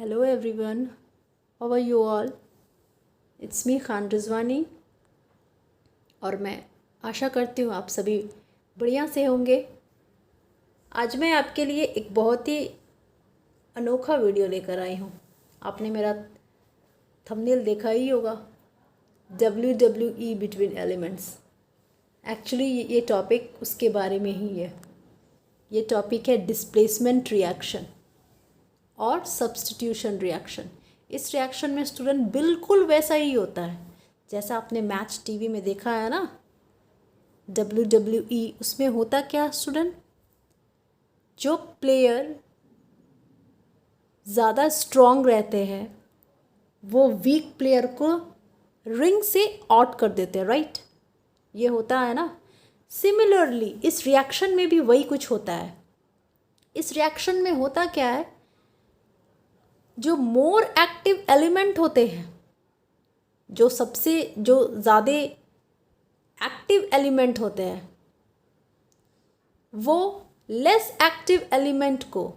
Hello everyone, how are you all? It's me Khan Rizwani और मैं आशा करती हूँ आप सभी बढ़िया से होंगे। आज मैं आपके लिए एक बहुत ही अनोखा वीडियो लेकर आई हूँ। आपने मेरा थंबनेल देखा ही होगा, WWE बिटवीन एलिमेंट्स। एक्चुअली ये टॉपिक उसके बारे में ही है। ये टॉपिक है डिस्प्लेसमेंट रिएक्शन और सब्स्टिट्यूशन रिएक्शन। इस रिएक्शन में स्टूडेंट बिल्कुल वैसा ही होता है जैसा आपने मैच टीवी में देखा है ना, WWE। उसमें होता क्या स्टूडेंट, जो प्लेयर ज़्यादा स्ट्रॉन्ग रहते हैं वो वीक प्लेयर को रिंग से आउट कर देते हैं, राइट? ये होता है ना। सिमिलरली इस रिएक्शन में भी वही कुछ होता है। इस रिएक्शन में होता क्या है, जो मोर एक्टिव एलिमेंट होते हैं, जो ज़्यादा एक्टिव एलिमेंट होते हैं, वो लेस एक्टिव एलिमेंट को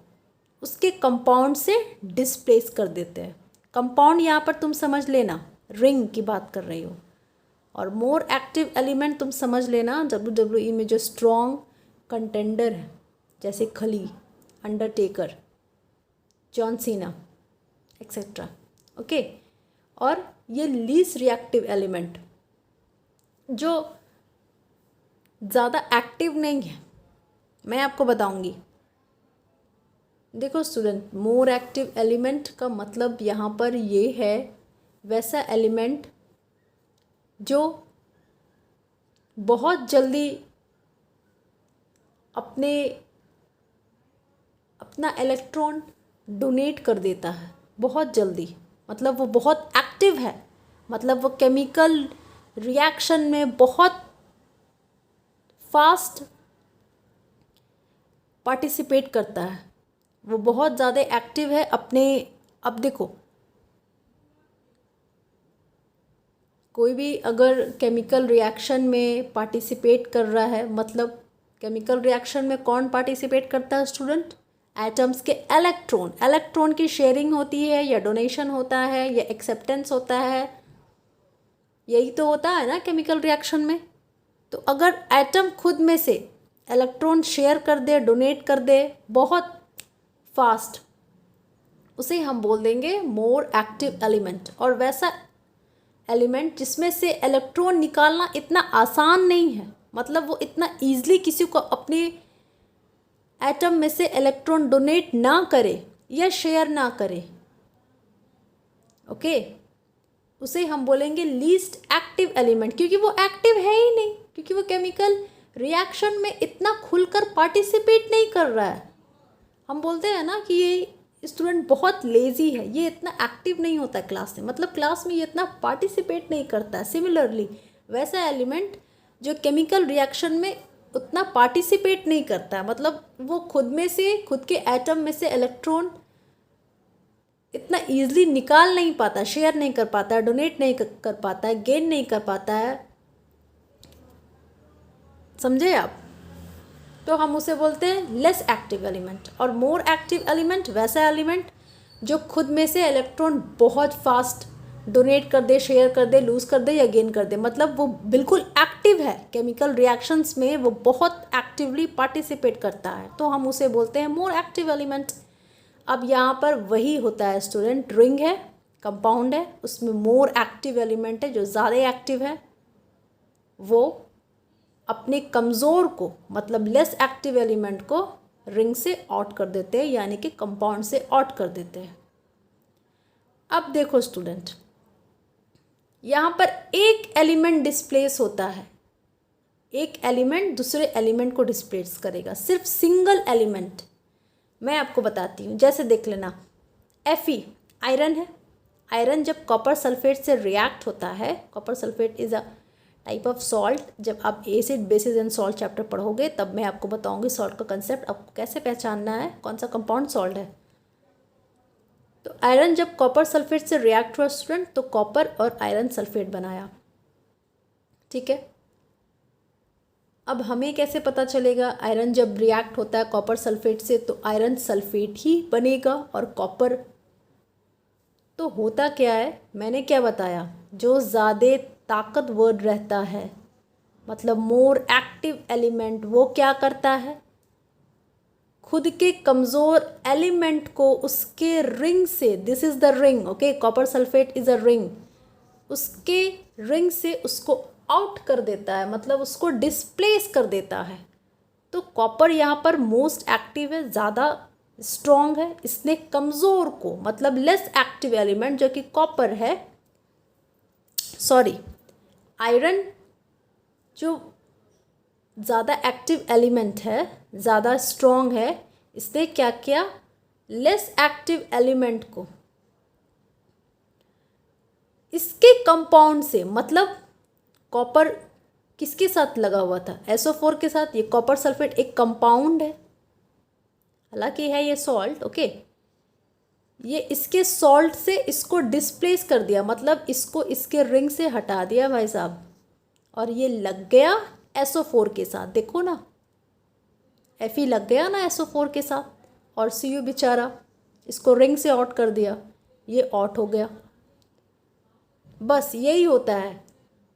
उसके कंपाउंड से डिस्प्लेस कर देते हैं। कंपाउंड यहाँ पर तुम समझ लेना, रिंग की बात कर रही हो, और मोर एक्टिव एलिमेंट तुम समझ लेना WWE में जो स्ट्रॉन्ग कंटेंडर है, जैसे खली, Undertaker, John Cena etcetera. Okay. और ये लीस्ट रिएक्टिव एलिमेंट जो ज़्यादा एक्टिव नहीं है, मैं आपको बताऊंगी। देखो स्टूडेंट, मोर एक्टिव एलिमेंट का मतलब यहाँ पर ये है वैसा एलिमेंट जो बहुत जल्दी अपना इलेक्ट्रॉन डोनेट कर देता है, बहुत जल्दी। मतलब वो बहुत एक्टिव है, मतलब वो केमिकल रिएक्शन में बहुत फास्ट पार्टिसिपेट करता है, वो बहुत ज़्यादा एक्टिव है अपने। अब देखो, कोई भी अगर केमिकल रिएक्शन में पार्टिसिपेट कर रहा है, मतलब केमिकल रिएक्शन में कौन पार्टिसिपेट करता है स्टूडेंट? एटम्स के इलेक्ट्रॉन की शेयरिंग होती है, या डोनेशन होता है, या एक्सेप्टेंस होता है। यही तो होता है ना केमिकल रिएक्शन में। तो अगर एटम खुद में से इलेक्ट्रॉन शेयर कर दे, डोनेट कर दे बहुत फास्ट, उसे हम बोल देंगे मोर एक्टिव एलिमेंट। और वैसा एलिमेंट जिसमें से इलेक्ट्रॉन निकालना इतना आसान नहीं है, मतलब वो इतना ईजिली किसी को अपने एटम में से इलेक्ट्रॉन डोनेट ना करे या शेयर ना करे, ओके, उसे हम बोलेंगे लीस्ट एक्टिव एलिमेंट, क्योंकि वो एक्टिव है ही नहीं, क्योंकि वो केमिकल रिएक्शन में इतना खुलकर पार्टिसिपेट नहीं कर रहा है। हम बोलते हैं ना कि ये स्टूडेंट बहुत लेज़ी है, ये इतना एक्टिव नहीं होता क्लास में, मतलब क्लास में ये इतना पार्टिसिपेट नहीं करता है। सिमिलरली वैसा एलिमेंट जो केमिकल रिएक्शन में उतना पार्टिसिपेट नहीं करता है, मतलब वो खुद के एटम में से इलेक्ट्रॉन इतना ईजिली निकाल नहीं पाता, शेयर नहीं कर पाता, डोनेट नहीं कर पाता है, गेन नहीं कर पाता है, समझे आप? तो हम उसे बोलते हैं लेस एक्टिव एलिमेंट। और मोर एक्टिव एलिमेंट वैसा एलिमेंट जो खुद में से इलेक्ट्रॉन बहुत फास्ट डोनेट कर दे, शेयर कर दे, लूज़ कर दे या गेन कर दे, मतलब वो बिल्कुल एक्टिव है केमिकल रिएक्शंस में, वो बहुत एक्टिवली पार्टिसिपेट करता है, तो हम उसे बोलते हैं मोर एक्टिव एलिमेंट। अब यहाँ पर वही होता है स्टूडेंट, रिंग है, कंपाउंड है, उसमें मोर एक्टिव एलिमेंट है, जो ज़्यादा एक्टिव है, वो अपने कमज़ोर को, मतलब लेस एक्टिव एलिमेंट को रिंग से आउट कर देते हैं, यानी कि कंपाउंड से आउट कर देते हैं। अब देखो स्टूडेंट, यहाँ पर एक एलिमेंट डिस्प्लेस होता है, एक एलिमेंट दूसरे एलिमेंट को डिस्प्लेस करेगा, सिर्फ सिंगल एलिमेंट। मैं आपको बताती हूँ, जैसे देख लेना, Fe आयरन है। आयरन जब कॉपर सल्फेट से रिएक्ट होता है, copper sulphate is a type of salt. जब आप acid basis and salt chapter पढ़ोगे तब मैं आपको बताऊंगी सॉल्ट का कंसेप्ट, आपको कैसे पहचानना है कौन सा कंपाउंड सॉल्ट है। तो आयरन जब कॉपर सल्फेट से रिएक्ट हुआ स्टूडेंट, तो कॉपर और आयरन सल्फेट बनाया, ठीक है। अब हमें कैसे पता चलेगा आयरन जब रिएक्ट होता है कॉपर सल्फेट से, तो आयरन सल्फेट ही बनेगा और कॉपर तो होता क्या है, मैंने क्या बताया, जो ज़्यादा ताकतवर रहता है मतलब मोर एक्टिव एलिमेंट, वो क्या करता है, खुद के कमज़ोर एलिमेंट को उसके रिंग से, this is the ring, okay, copper sulphate is a ring, उसके रिंग से उसको आउट कर देता है, मतलब उसको डिस्प्लेस कर देता है। तो कॉपर यहाँ पर मोस्ट एक्टिव है, ज़्यादा स्ट्रॉन्ग है, इसने कमज़ोर को मतलब लेस एक्टिव एलिमेंट जो कि कॉपर है, सॉरी आयरन जो ज़्यादा एक्टिव एलिमेंट है, ज़्यादा स्ट्रॉन्ग है, इसने क्या किया, लेस एक्टिव एलिमेंट को इसके कंपाउंड से, मतलब कॉपर किसके साथ लगा हुआ था, SO4 के साथ। ये कॉपर सल्फेट एक कंपाउंड है, हालांकि है ये सॉल्ट, ओके, ये इसके सॉल्ट से इसको डिस्प्लेस कर दिया, मतलब इसको इसके रिंग से हटा दिया भाई साहब, और ये लग गया SO4 के साथ। देखो ना, Fe लग गया ना SO4 के साथ, और Cu बेचारा इसको रिंग से आउट कर दिया, ये आउट हो गया। बस यही होता है,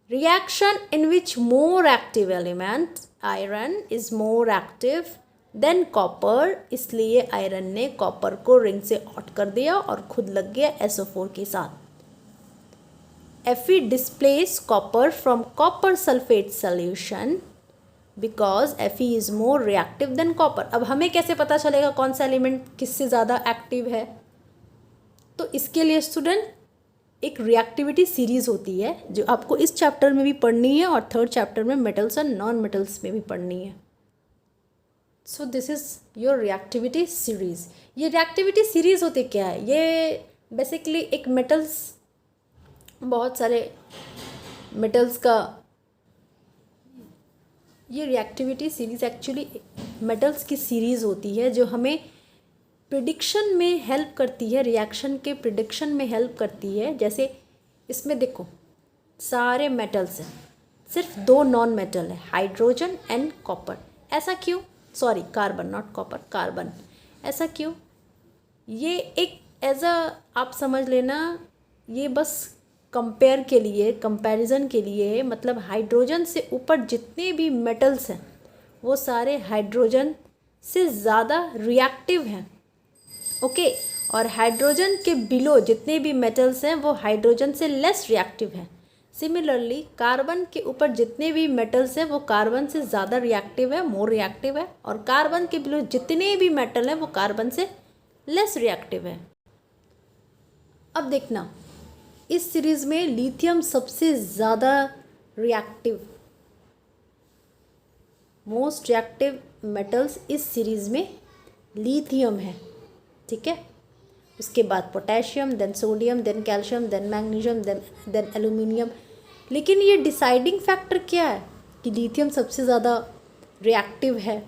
reaction in which more active element iron is more active than copper, इसलिए आयरन ने कॉपर को रिंग से आउट कर दिया और खुद लग गया SO4 के साथ। Fe displace copper from copper sulfate solution because Fe is more reactive than copper। अब हमें कैसे पता चलेगा कौन सा एलिमेंट किससे ज़्यादा एक्टिव है, तो इसके लिए स्टूडेंट एक रिएक्टिविटी सीरीज़ होती है जो आपको इस चैप्टर में भी पढ़नी है और थर्ड चैप्टर में मेटल्स और नॉन मेटल्स में भी पढ़नी है। So this is your reactivity series. ये रिएक्टिविटी सीरीज़ होती क्या है, ये बेसिकली एक मेटल्स, बहुत सारे मेटल्स का, ये रिएक्टिविटी सीरीज़ एक्चुअली मेटल्स की सीरीज़ होती है जो हमें प्रिडिक्शन में हेल्प करती है, रिएक्शन के प्रिडिक्शन में हेल्प करती है। जैसे इसमें देखो सारे मेटल्स हैं, सिर्फ दो नॉन मेटल है, हाइड्रोजन एंड कॉपर। ऐसा क्यों, sorry carbon, not copper, carbon. ऐसा क्यों, ये एक एज अ आप समझ लेना, ये बस कंपेयर के लिए, कंपैरिजन के लिए, मतलब हाइड्रोजन से ऊपर जितने भी मेटल्स हैं वो सारे हाइड्रोजन से ज़्यादा रिएक्टिव हैं, ओके, और हाइड्रोजन के बिलो जितने भी मेटल्स हैं वो हाइड्रोजन से लेस रिएक्टिव हैं। सिमिलरली कार्बन के ऊपर जितने भी मेटल्स हैं वो कार्बन से ज़्यादा रिएक्टिव है, मोर रिएक्टिव है, और कार्बन के बिलो जितने भी मेटल हैं वो कार्बन से लेस रिएक्टिव है। अब देखना, इस सीरीज़ में लिथियम सबसे ज़्यादा रिएक्टिव, मोस्ट रिएक्टिव मेटल्स इस सीरीज़ में लिथियम है, ठीक है। उसके बाद potassium, then sodium, then calcium, then magnesium, then aluminium. लेकिन ये डिसाइडिंग फैक्टर क्या है कि लिथियम सबसे ज़्यादा रिएक्टिव है,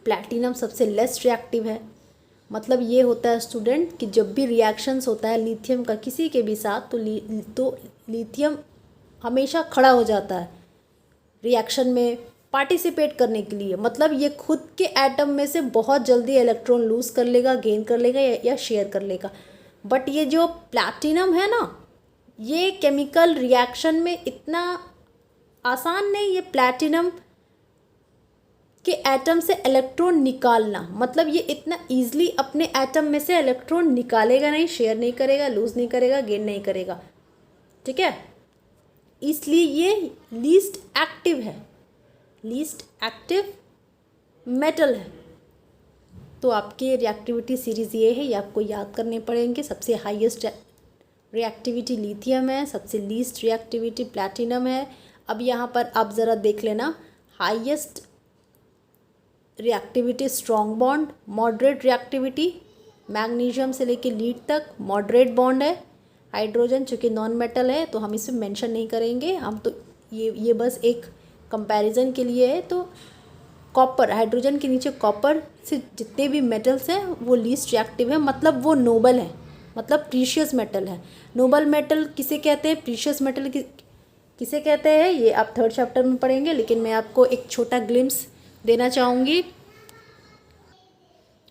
प्लैटिनम सबसे लेस रिएक्टिव है। मतलब ये होता है स्टूडेंट कि जब भी रिएक्शंस होता है लिथियम का किसी के भी साथ, तो लिथियम हमेशा खड़ा हो जाता है रिएक्शन में पार्टिसिपेट करने के लिए। मतलब ये खुद के एटम में से बहुत जल्दी इलेक्ट्रॉन लूज कर लेगा, गेन कर लेगा या शेयर कर लेगा। बट ये जो प्लैटिनम है ना, ये केमिकल रिएक्शन में इतना आसान नहीं, ये प्लैटिनम के एटम से इलेक्ट्रॉन निकालना, मतलब ये इतना ईजिली अपने एटम में से इलेक्ट्रॉन निकालेगा नहीं, शेयर नहीं करेगा, लूज नहीं करेगा, गेन नहीं करेगा, ठीक है। इसलिए ये लीस्ट एक्टिव है, लीस्ट एक्टिव मेटल है। तो आपकी रिएक्टिविटी सीरीज़ ये है, ये आपको याद करने पड़ेंगे। सबसे हाईएस्ट रिएक्टिविटी लिथियम है, सबसे लीस्ट रिएक्टिविटी प्लैटिनम है। अब यहाँ पर आप ज़रा देख लेना, highest reactivity strong bond, moderate reactivity magnesium से लेके लीड तक मॉडरेट बॉन्ड है। हाइड्रोजन चूँकि नॉन मेटल है तो हम इसे मेंशन नहीं करेंगे, हम तो ये बस एक कंपैरिजन के लिए है। तो कॉपर, हाइड्रोजन के नीचे कॉपर से जितने भी मेटल्स हैं वो लीस्ट रिएक्टिव है, मतलब वो नोबल है, मतलब प्रीशियस मेटल है। नोबल मेटल किसे कहते हैं, प्रीशियस मेटल किसे कहते हैं, ये आप थर्ड चैप्टर में पढ़ेंगे। लेकिन मैं आपको एक छोटा ग्लिम्स देना चाहूँगी।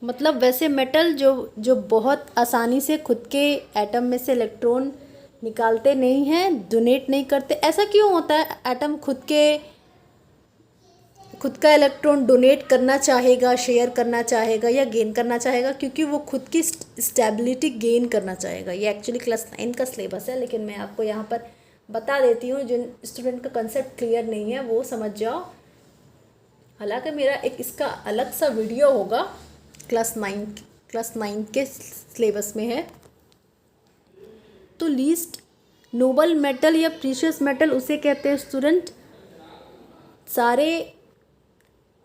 मतलब वैसे मेटल जो जो बहुत आसानी से खुद के एटम में से इलेक्ट्रॉन निकालते नहीं हैं, डोनेट नहीं करते, ऐसा क्यों होता है? एटम खुद का इलेक्ट्रॉन डोनेट करना चाहेगा, शेयर करना चाहेगा या गेन करना चाहेगा, क्योंकि वो खुद की स्टेबिलिटी गेन करना चाहेगा। ये एक्चुअली क्लास 9 का सिलेबस है, लेकिन मैं आपको यहाँ पर बता देती हूँ, जिन स्टूडेंट का कंसेप्ट क्लियर नहीं है वो समझ जाओ। हालांकि मेरा एक इसका अलग सा वीडियो होगा, क्लास 9 के सिलेबस में है। तो लीस्ट नोबल मेटल या प्रीशियस मेटल उसे कहते हैं स्टूडेंट, सारे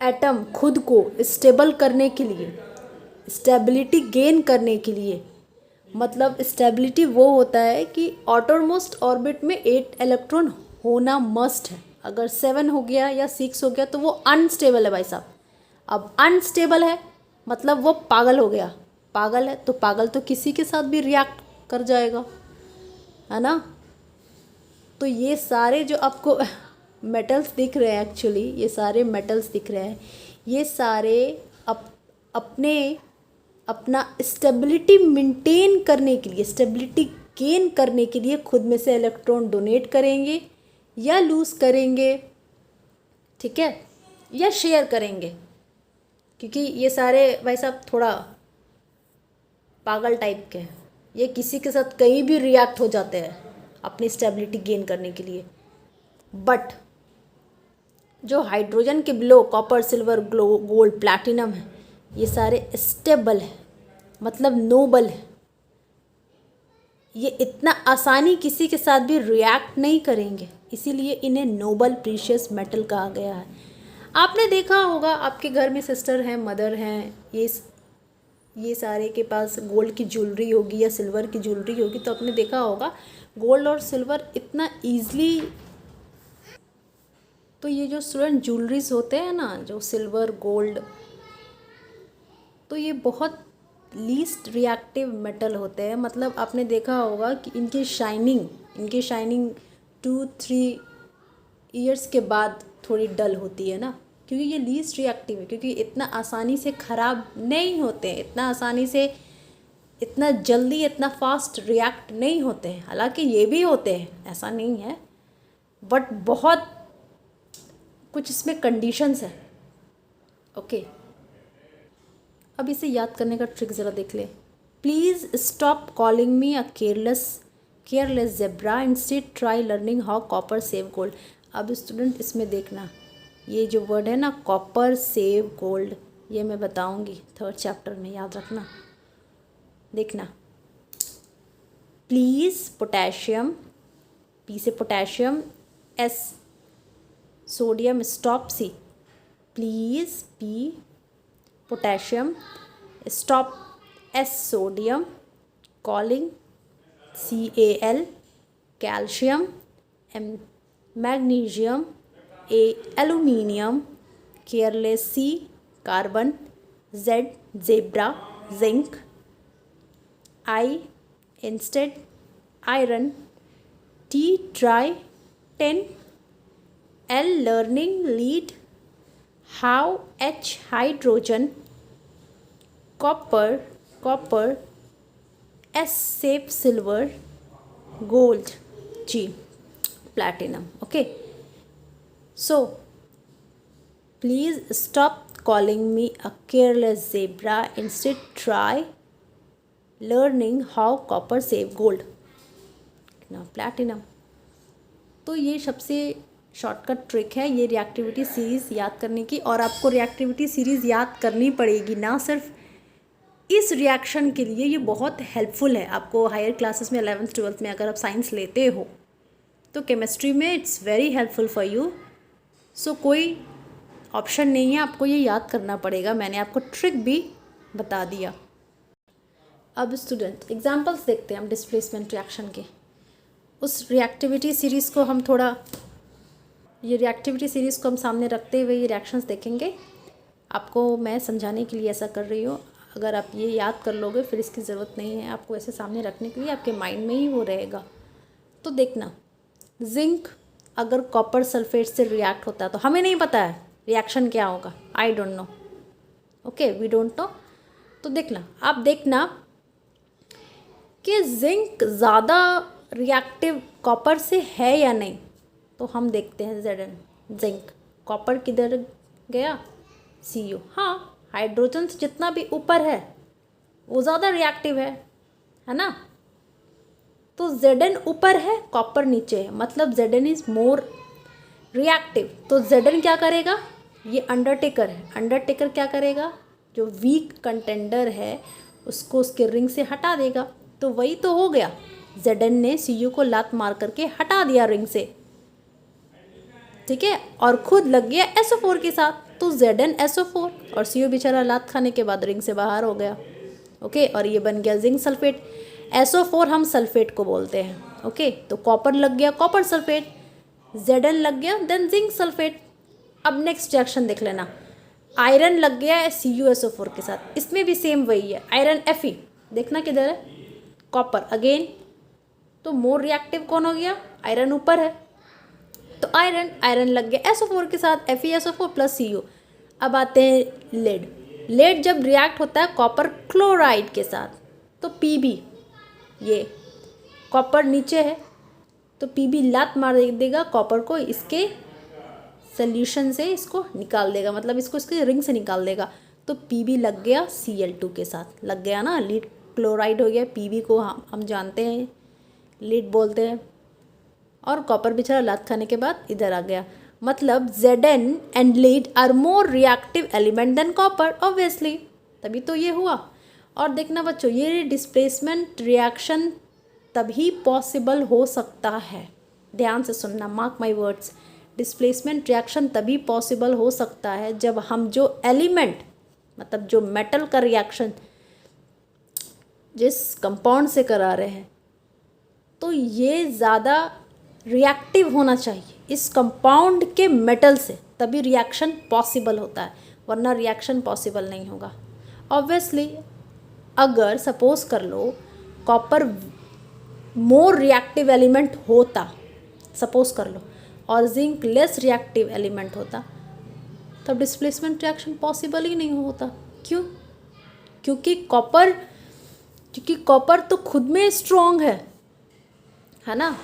एटम खुद को स्टेबल करने के लिए, स्टेबिलिटी गेन करने के लिए, मतलब स्टेबिलिटी वो होता है कि आउटरमोस्ट ऑर्बिट में 8 इलेक्ट्रॉन होना मस्ट है। अगर 7 हो गया या 6 हो गया तो वो अनस्टेबल है भाई साहब। अब अनस्टेबल है मतलब वो पागल हो गया। पागल है तो पागल तो किसी के साथ भी रिएक्ट कर जाएगा, है ना। तो ये सारे जो आपको मेटल्स दिख रहे हैं, एक्चुअली ये सारे मेटल्स दिख रहे हैं, ये सारे अपना स्टेबिलिटी मेंटेन करने के लिए, स्टेबिलिटी गेन करने के लिए खुद में से इलेक्ट्रॉन डोनेट करेंगे या लूज़ करेंगे, ठीक है, या शेयर करेंगे। क्योंकि ये सारे भाई साहब थोड़ा पागल टाइप के हैं, ये किसी के साथ कहीं भी रिएक्ट हो जाते हैं अपनी स्टेबिलिटी गेन करने के लिए। बट जो हाइड्रोजन के below copper, silver, gold, platinum है, ये सारे स्टेबल है, मतलब नोबल है। ये इतना आसानी किसी के साथ भी रिएक्ट नहीं करेंगे, इसीलिए इन्हें नोबल प्रीशियस मेटल कहा गया है। आपने देखा होगा आपके घर में सिस्टर हैं, मदर हैं, ये सारे के पास गोल्ड की ज्वेलरी होगी या सिल्वर की ज्वेलरी होगी, तो आपने देखा होगा गोल्ड और सिल्वर इतना ईजली, तो ये जो स्टूडेंट ज्वेलरीज होते हैं ना, जो सिल्वर गोल्ड, तो ये बहुत लीस्ट रिएक्टिव मेटल होते हैं। मतलब आपने देखा होगा कि इनकी शाइनिंग 2-3 ईयर्स के बाद थोड़ी डल होती है ना, क्योंकि ये लीस्ट रिएक्टिव है, क्योंकि इतना आसानी से ख़राब नहीं होते हैं, इतना आसानी से, इतना जल्दी, इतना फास्ट रिएक्ट नहीं होते हैं। हालांकि ये भी होते हैं, ऐसा नहीं है, बट बहुत कुछ इसमें कंडीशंस है। ओके, अब इसे याद करने का ट्रिक ज़रा देख ले। Please stop calling me a careless zebra, instead try learning how copper save gold. अब स्टूडेंट इसमें देखना, ये जो वर्ड है ना कॉपर सेव गोल्ड, ये मैं बताऊंगी 3rd चैप्टर में, याद रखना। देखना, प्लीज़ पोटेशियम, पी से potassium, S sodium, stop C, please P potassium, stop S sodium, calling CAL calcium, M magnesium, A aluminium, careless C carbon, Z zebra, zinc, I instead iron, T try tin, L learning lead, how H hydrogen, copper, S safe silver, gold G platinum. Okay, so please stop calling me a careless zebra, instead try learning how copper save gold. Now platinum। तो ये सबसे shortcut trick है ये reactivity series याद करने की, और आपको रिएक्टिविटी सीरीज़ याद करनी पड़ेगी, ना सिर्फ इस रिएक्शन के लिए। ये बहुत हेल्पफुल है आपको हायर क्लासेस में, 11th 12th में अगर आप साइंस लेते हो तो केमिस्ट्री में it's very helpful for you. So कोई ऑप्शन नहीं है, आपको ये याद करना पड़ेगा। मैंने आपको ट्रिक भी बता दिया। अब स्टूडेंट एग्जांपल्स देखते हैं हम डिस्प्लेसमेंट रिएक्शन के। उस रिएक्टिविटी सीरीज़ को हम थोड़ा, ये रिएक्टिविटी सीरीज़ को हम सामने रखते हुए ये रिएक्शंस देखेंगे। आपको मैं समझाने के लिए ऐसा कर रही हूँ। अगर आप ये याद कर लोगे फिर इसकी ज़रूरत नहीं है आपको ऐसे सामने रखने के लिए, आपके माइंड में ही वो रहेगा। तो देखना, जिंक अगर कॉपर सल्फेट से रिएक्ट होता है तो हमें नहीं पता है रिएक्शन क्या होगा, I don't know, okay, we don't know. तो आप देखना कि जिंक ज़्यादा रिएक्टिव कॉपर से है या नहीं। तो हम देखते हैं Zn जिंक, कॉपर किधर गया, Cu। हाँ, हाइड्रोजन से जितना भी ऊपर है वो ज़्यादा रिएक्टिव है ना। तो Zn ऊपर है, कॉपर नीचे है, मतलब Zn इज़ मोर रिएक्टिव। तो Zn क्या करेगा, ये अंडरटेकर है, अंडरटेकर क्या करेगा, जो वीक कंटेंडर है उसको उसके रिंग से हटा देगा। तो वही तो हो गया, Zn ने Cu को लात मार करके हटा दिया रिंग से, ठीक है, और खुद लग गया SO4 के साथ। तो Zn SO4 और Cu बेचारा लात खाने के बाद रिंग से बाहर हो गया। ओके, और ये बन गया जिंक सल्फेट। SO4 हम सल्फेट को बोलते हैं। ओके, तो कॉपर लग गया कॉपर सल्फेट, Zn लग गया देन जिंक सल्फेट। अब नेक्स्ट रिएक्शन देख लेना, आयरन लग गया है CuSO4 के साथ, इसमें भी सेम वही है, आयरन Fe, देखना किधर है, कॉपर अगेन। तो मोर रिएक्टिव कौन हो गया, आयरन ऊपर है, तो आयरन लग गया SO4 के साथ, FeSO4 प्लस Cu। अब आते हैं लेड जब रिएक्ट होता है कॉपर क्लोराइड के साथ, तो Pb, ये कॉपर नीचे है तो Pb लात मार देगा कॉपर को, इसके सॉल्यूशन से इसको निकाल देगा, मतलब इसको इसके रिंग से निकाल देगा। तो Pb लग गया Cl2 के साथ, लग गया ना, लीड क्लोराइड हो गया। Pb को हम जानते हैं लीड बोलते हैं, और कॉपर बेचारा लात खाने के बाद इधर आ गया। मतलब Zn and lead are more reactive element than copper, obviously, तभी तो ये हुआ। और देखना बच्चों, ये डिस्प्लेसमेंट रिएक्शन तभी पॉसिबल हो सकता है, ध्यान से सुनना, mark my words, displacement reaction तभी पॉसिबल हो सकता है जब हम जो एलिमेंट, मतलब जो मेटल का रिएक्शन जिस कंपाउंड से करा रहे हैं, तो ये ज़्यादा रिएक्टिव होना चाहिए इस कंपाउंड के मेटल से, तभी रिएक्शन पॉसिबल होता है, वरना रिएक्शन पॉसिबल नहीं होगा। ऑब्वियसली अगर सपोज कर लो कॉपर मोर रिएक्टिव एलिमेंट होता, सपोज कर लो, और जिंक लेस रिएक्टिव एलिमेंट होता, तब डिस्प्लेसमेंट रिएक्शन पॉसिबल ही नहीं होता। क्यों? क्योंकि कॉपर तो खुद में स्ट्रॉन्ग है ना।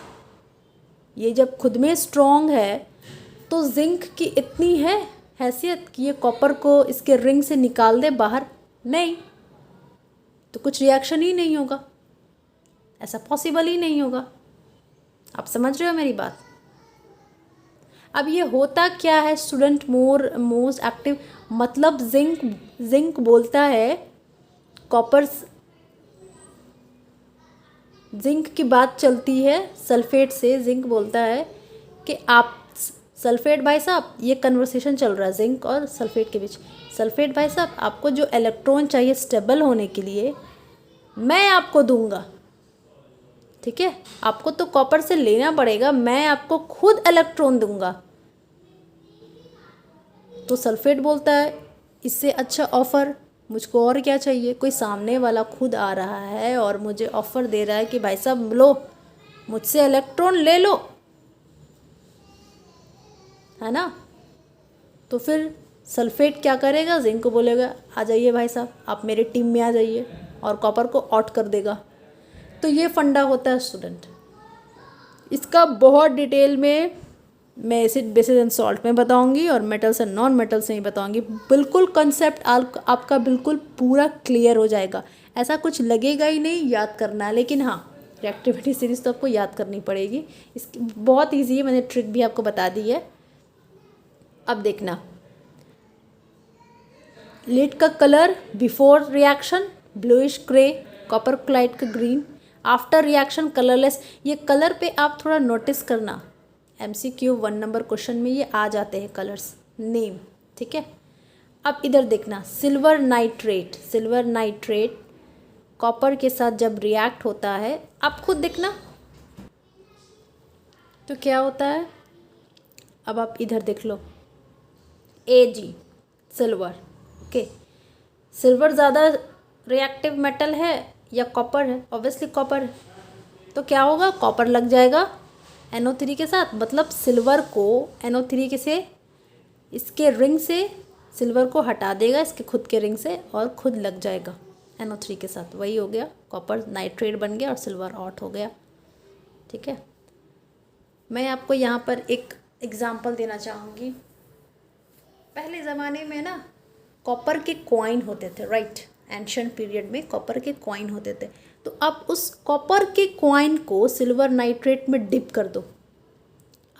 ये जब खुद में स्ट्रॉन्ग है तो जिंक की इतनी है हैसियत कि ये कॉपर को इसके रिंग से निकाल दे बाहर, नहीं, तो कुछ रिएक्शन ही नहीं होगा, ऐसा पॉसिबल ही नहीं होगा। आप समझ रहे हो मेरी बात? अब ये होता क्या है स्टूडेंट, मोस्ट एक्टिव, मतलब जिंक बोलता है कॉपर, जिंक की बात चलती है सल्फेट से, जिंक बोलता है कि आप सल्फेट भाई साहब, ये कन्वर्सेशन चल रहा है जिंक और सल्फेट के बीच, सल्फेट भाई साहब आपको जो इलेक्ट्रॉन चाहिए स्टेबल होने के लिए मैं आपको दूंगा, ठीक है, आपको तो कॉपर से लेना पड़ेगा, मैं आपको खुद इलेक्ट्रॉन दूंगा। तो सल्फेट बोलता है इससे अच्छा ऑफ़र मुझको और क्या चाहिए, कोई सामने वाला खुद आ रहा है और मुझे ऑफ़र दे रहा है कि भाई साहब लो मुझसे इलेक्ट्रॉन ले लो, है ना। तो फिर सल्फेट क्या करेगा, जिंक को बोलेगा आ जाइए भाई साहब आप मेरी टीम में आ जाइए, और कॉपर को आउट कर देगा। तो ये फंडा होता है स्टूडेंट, इसका बहुत डिटेल में मैं एसिड बेसिस एंड सॉल्ट में बताऊंगी और मेटल्स एंड नॉन मेटल्स में ही बताऊंगी। बिल्कुल कंसेप्ट आपका बिल्कुल पूरा क्लियर हो जाएगा, ऐसा कुछ लगेगा ही नहीं याद करना है, लेकिन हाँ रिएक्टिविटी सीरीज तो आपको याद करनी पड़ेगी, इसकी बहुत ईजी है, मैंने ट्रिक भी आपको बता दी है। अब देखना लीड का colour before reaction bluish grey, copper chloride का ग्रीन, आफ्टर रिएक्शन कलरलेस। ये कलर पे आप थोड़ा नोटिस करना, MCQ 1 नंबर क्वेश्चन में ये आ जाते हैं कलर्स नेम, ठीक है। अब इधर देखना सिल्वर नाइट्रेट कॉपर के साथ जब रिएक्ट होता है, आप खुद देखना तो क्या होता है। अब आप इधर देख लो Ag सिल्वर, ओके, सिल्वर ज़्यादा रिएक्टिव मेटल है या कॉपर है, ऑब्वियसली कॉपर है, तो क्या होगा कॉपर लग जाएगा NO3 के साथ, मतलब सिल्वर को NO3 के से इसके रिंग से सिल्वर को हटा देगा इसके खुद के रिंग से और खुद लग जाएगा NO3 के साथ। वही हो गया, कॉपर नाइट्रेट बन गया और सिल्वर आउट हो गया। ठीक है, मैं आपको यहाँ पर एक एग्जांपल देना चाहूँगी। पहले ज़माने में ना कॉपर के कॉइन होते थे, राइट। एंशिएंट पीरियड में कॉपर के कॉइन होते थे। तो आप उस कॉपर के कॉइन को सिल्वर नाइट्रेट में डिप कर दो,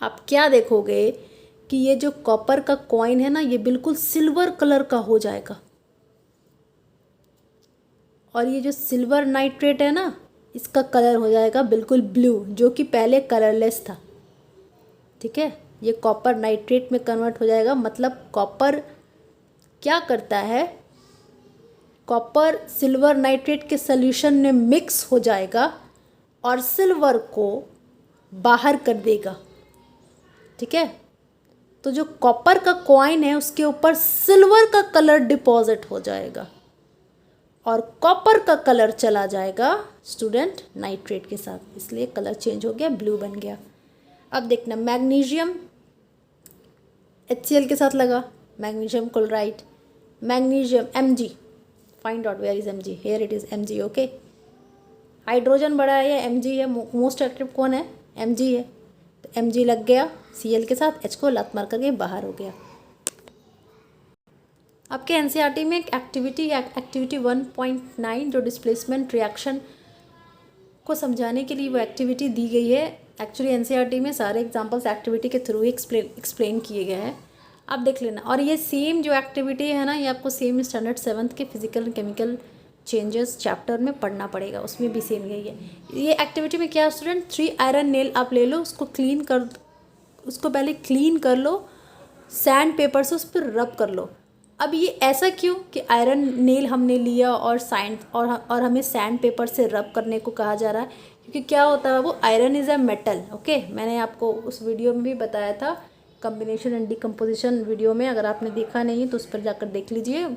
आप क्या देखोगे कि ये जो कॉपर का कॉइन है ना, ये बिल्कुल सिल्वर कलर का हो जाएगा। और ये जो सिल्वर नाइट्रेट है ना, इसका कलर हो जाएगा बिल्कुल ब्लू, जो कि पहले कलरलेस था। ठीक है, ये कॉपर नाइट्रेट में कन्वर्ट हो जाएगा। मतलब कॉपर क्या करता है, कॉपर सिल्वर नाइट्रेट के सॉल्यूशन में मिक्स हो जाएगा और सिल्वर को बाहर कर देगा। ठीक है, तो जो कॉपर का कॉइन है उसके ऊपर सिल्वर का कलर डिपॉजिट हो जाएगा और कॉपर का कलर चला जाएगा स्टूडेंट नाइट्रेट के साथ, इसलिए कलर चेंज हो गया, ब्लू बन गया। अब देखना, मैग्नीशियम HCl के साथ लगा, magnesium chloride, magnesium Mg, find out where is Mg, here it is Mg। Okay, hydrogen बड़ा है या Mg है, मोस्ट एक्टिव कौन है, Mg है। तो Mg लग गया Cl के साथ, H को लात मार करके बाहर हो गया। आपके NCERT में एक एक्टिविटी 1.9 जो डिस्प्लेसमेंट रिएक्शन को समझाने के लिए वो एक्टिविटी दी गई है। एक्चुअली NCERT में सारे एग्जांपल्स एक्टिविटी के थ्रू ही एक्सप्लेन किए गए हैं, आप देख लेना। और ये सेम जो एक्टिविटी है ना, ये आपको सेम स्टैंडर्ड 7th के physical and chemical changes chapter में पढ़ना पड़ेगा, उसमें भी सेम यही है। ये एक्टिविटी में क्या है स्टूडेंट, 3 आयरन नेल आप ले लो, उसको पहले क्लीन कर लो, सैंड पेपर से उस पर रब कर लो। अब ये ऐसा क्यों कि आयरन नेल हमने लिया और हमें सैंड पेपर से रब करने को कहा जा रहा है, क्योंकि क्या होता है, वो iron is a metal. Okay, मैंने आपको उस वीडियो में भी बताया था, कम्बिनेशन एंड डिकम्पोजिशन वीडियो में, अगर आपने देखा नहीं तो उस पर जाकर देख लीजिए।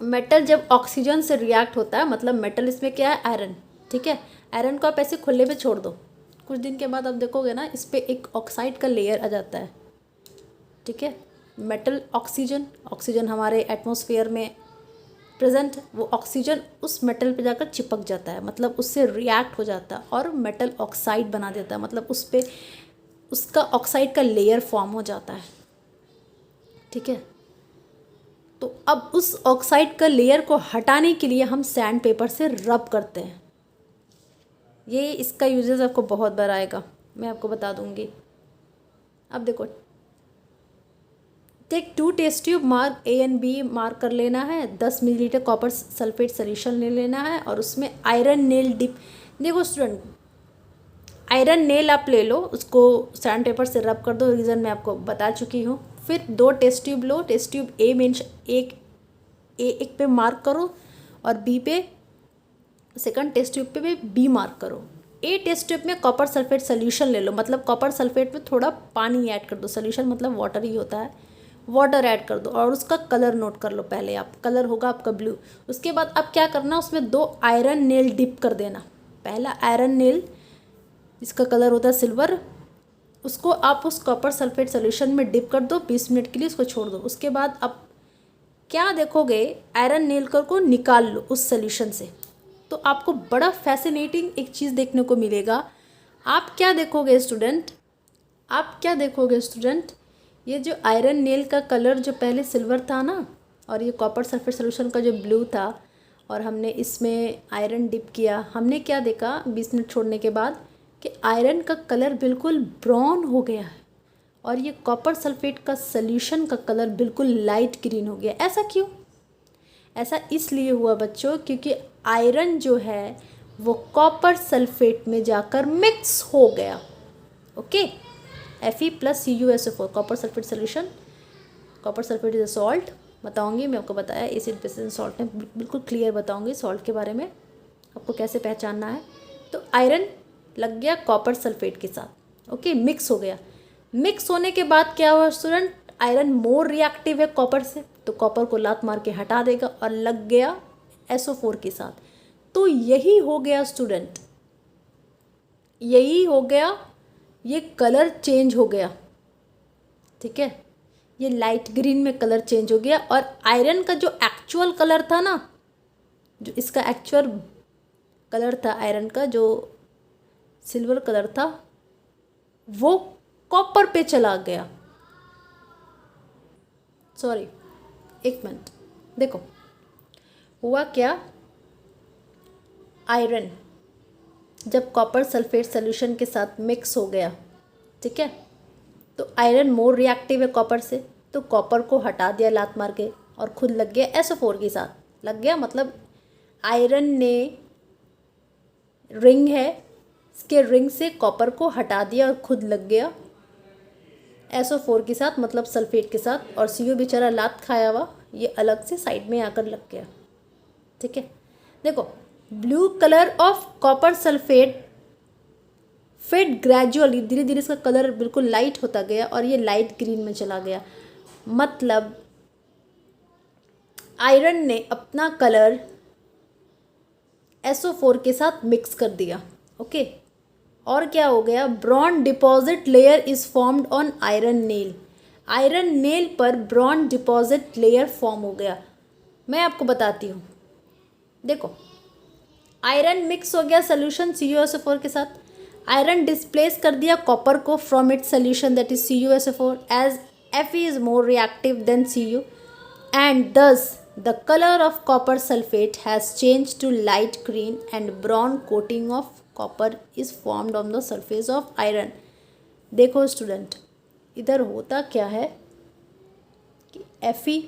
मेटल जब ऑक्सीजन से रिएक्ट होता है, मतलब मेटल इसमें क्या है, आयरन। ठीक है, आयरन को आप ऐसे खुले पे छोड़ दो, कुछ दिन के बाद आप देखोगे ना, इस पर एक ऑक्साइड का लेयर आ जाता है। ठीक है, मेटल ऑक्सीजन हमारे एटमॉस्फेयर में प्रेजेंट, वो ऑक्सीजन उस मेटल पे जाकर चिपक जाता है, मतलब उससे रिएक्ट हो जाता है और मेटल ऑक्साइड बना देता है, मतलब उस पर उसका ऑक्साइड का लेयर फॉर्म हो जाता है। ठीक है, तो अब उस ऑक्साइड का लेयर को हटाने के लिए हम सैंड पेपर से रब करते हैं। ये इसका यूजेस आपको बहुत बार आएगा, मैं आपको बता दूंगी। अब देखो, take 2 test tube, mark A and B mark कर लेना है, 10 मिलीलीटर कॉपर सल्फेट सोल्यूशन ले लेना है और उसमें आयरन नेल डिप। देखो स्टूडेंट, आयरन नेल आप ले लो, उसको सैंड पेपर से रब कर दो, रीज़न मैं आपको बता चुकी हूँ। फिर 2 टेस्ट ट्यूब लो, टेस्ट ट्यूब A में एक पे मार्क करो और B पे, सेकंड टेस्ट ट्यूब पे भी B मार्क करो। A टेस्ट ट्यूब में कॉपर सल्फेट सोल्यूशन ले लो, मतलब कॉपर सल्फेट में थोड़ा पानी ऐड कर दो, सोल्यूशन मतलब वाटर ही होता है, वाटर ऐड कर दो और उसका कलर नोट कर लो। पहले आप, कलर होगा आपका ब्लू। उसके बाद अब क्या करना, उसमें 2 आयरन नेल डिप कर देना। पहला आयरन नेल, इसका कलर होता है सिल्वर, उसको आप उस कॉपर सल्फेट सोल्यूशन में डिप कर दो, 20 मिनट के लिए उसको छोड़ दो। उसके बाद अब क्या देखोगे, आयरन नेल को निकाल लो उस सोल्यूशन से, तो आपको बड़ा फैसिनेटिंग एक चीज़ देखने को मिलेगा। आप क्या देखोगे स्टूडेंट, ये जो आयरन नेल का कलर जो पहले सिल्वर था ना, और ये कॉपर सल्फेट सोल्यूशन का जो ब्लू था, और हमने इसमें आयरन डिप किया, हमने क्या देखा 20 मिनट छोड़ने के बाद कि आयरन का कलर बिल्कुल ब्राउन हो गया है और ये कॉपर सल्फेट का सोल्यूशन का कलर बिल्कुल लाइट ग्रीन हो गया। ऐसा क्यों? ऐसा इसलिए हुआ बच्चों, क्योंकि आयरन जो है वो कॉपर सल्फेट में जाकर मिक्स हो गया। Okay, Fe+CuSO4 copper sulphate solution, copper sulphate is a salt, बताऊंगी मैं आपको, बताया एसिड बेसिस सॉल्ट में, बिल्कुल क्लियर बताऊंगी सॉल्ट के बारे में, आपको कैसे पहचानना है। तो आयरन लग गया कॉपर सल्फेट के साथ। ओके, मिक्स हो गया। मिक्स होने के बाद क्या हुआ स्टूडेंट, आयरन मोर रिएक्टिव है कॉपर से, तो कॉपर को लात मार के हटा देगा और लग गया SO4 के साथ। तो यही हो गया स्टूडेंट, यही हो गया, ये कलर चेंज हो गया। ठीक है, ये लाइट ग्रीन में कलर चेंज हो गया, और आयरन का जो एक्चुअल कलर था ना, जो इसका एक्चुअल कलर था आयरन का, जो सिल्वर कलर था, वो कॉपर पे चला गया। सॉरी, एक मिनट, देखो हुआ क्या, आयरन जब कॉपर सल्फेट सोल्यूशन के साथ मिक्स हो गया, ठीक है, तो आयरन मोर रिएक्टिव है कॉपर से, तो कॉपर को हटा दिया लात मार के और खुद लग गया SO4 के साथ। लग गया मतलब आयरन ने रिंग है, इसके रिंग से कॉपर को हटा दिया और खुद लग गया SO4 के साथ, मतलब सल्फेट के साथ, और CO बेचारा लात खाया हुआ ये अलग से साइड में आकर लग गया। ठीक है, देखो blue colour of copper sulphate fade gradually, धीरे धीरे इसका कलर बिल्कुल लाइट होता गया और ये लाइट ग्रीन में चला गया। मतलब आयरन ने अपना कलर SO4 के साथ मिक्स कर दिया। ओके, और क्या हो गया, bronze deposit layer is formed on iron nail. Iron nail पर ब्रॉन्ज डिपॉजिट लेयर फॉर्म हो गया। मैं आपको बताती हूँ, देखो आयरन मिक्स हो गया सोल्यूशन CuSO4 के साथ, आयरन डिस्प्लेस कर दिया कॉपर को from its solution that is CuSO4 as Fe is more reactive than Cu, and thus the color of copper sulfate has changed to light green and brown coating of copper is formed on the surface of iron। देखो student, इधर होता क्या है कि Fe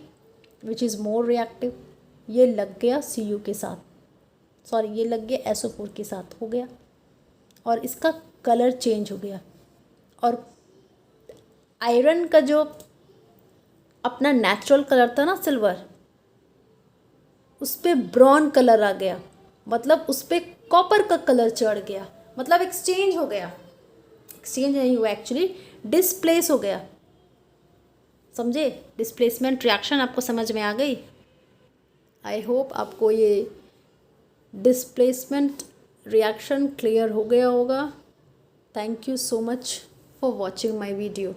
which is more reactive ये लग गया Cu के साथ, सॉरी ये लग गया SO4 के साथ हो गया, और इसका कलर चेंज हो गया, और आयरन का जो अपना नेचुरल कलर था ना सिल्वर, उस पर ब्राउन कलर आ गया, मतलब उस पर कॉपर का कलर चढ़ गया, मतलब एक्सचेंज हो गया, एक्सचेंज नहीं हुआ एक्चुअली, डिस्प्लेस हो गया। समझे, डिस्प्लेसमेंट रिएक्शन आपको समझ में आ गई। आई होप आपको ये डिस्प्लेसमेंट रिएक्शन क्लियर हो गया होगा। Thank you so much for watching my video.